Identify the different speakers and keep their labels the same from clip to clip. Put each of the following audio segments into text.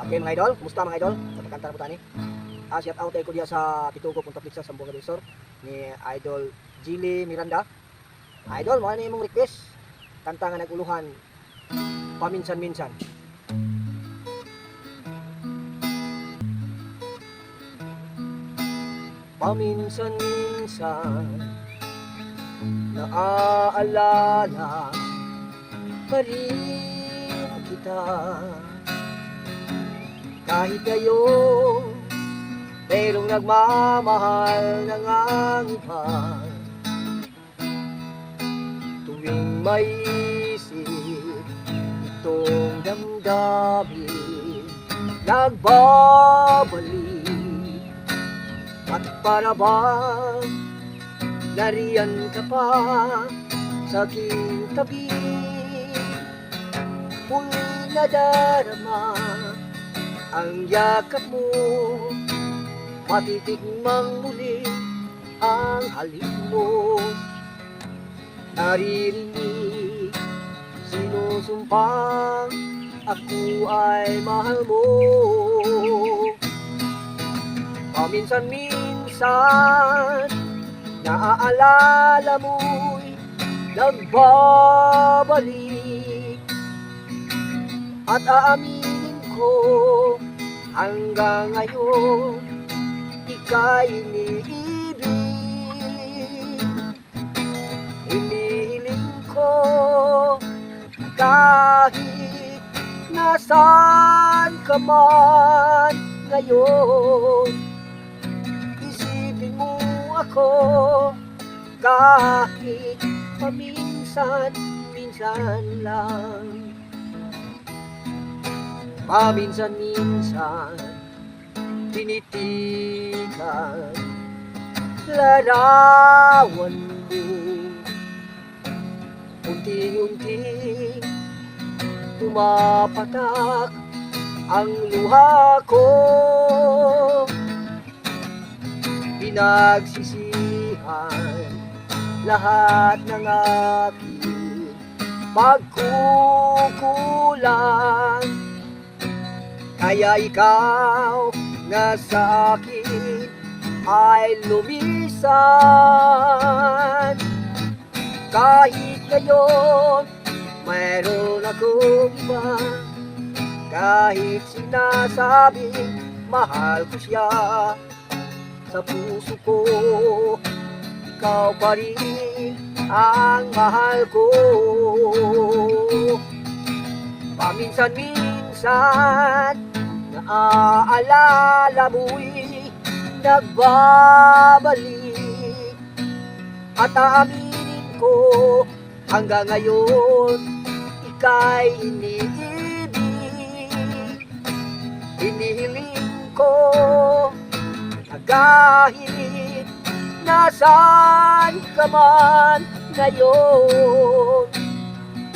Speaker 1: Okay mga idol, kumusta mga idol? Katakanta na po tani. Shout out ko diya sa Pitugo Punta Pizza sa Buong Resort ni Idol Jilly Miranda. Idol, mo ni imong request. Kanta nga naguluhan paminsan-minsan. Paminsan-minsan naaalala pa rin kita. Kahit ngayon, merong nagmamahal ng ang iba. Tuwing may isip itong damdamin, nagbabalik. At para bang nariyan ka pa sa aking tabi, muling nadarama ang yakap mo, matitikmang muli ang halik mo. Naririnig, sinusumpang ako ay mahal mo. Paminsan-minsan, naaalala mo'y nagbabalik. At aaminin ko, hanggang ngayon, ika'y iniibig. Hinihiling ko, kahit nasaan ka man ngayon, isipin mo ako, kahit paminsan-minsan lang. Paminsan-minsan, tinitigan larawan mo. Unti-unting pumapatak ang luha ko. Pinagsisihan lahat ng aking pagkukulang. Kaya ikaw na sa akin ay lumisan. Kahit ngayon mayroon akong iba, kahit sinasabing mahal ko siya, sa puso ko ikaw pa rin ang mahal ko. Paminsan-minsan, naaalala mo'y nagbabalik. At aaminin ko, hanggang ngayon, ika'y iniibig. Hinihiling ko, na kahit nasaan ka man ngayon,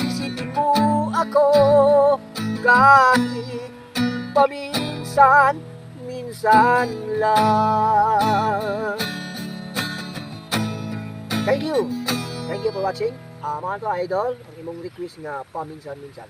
Speaker 1: isipin mo ako, kahit paminsan-minsan lang. Thank you for watching. Mga ka idol, ang imong request nga paminsan-minsan.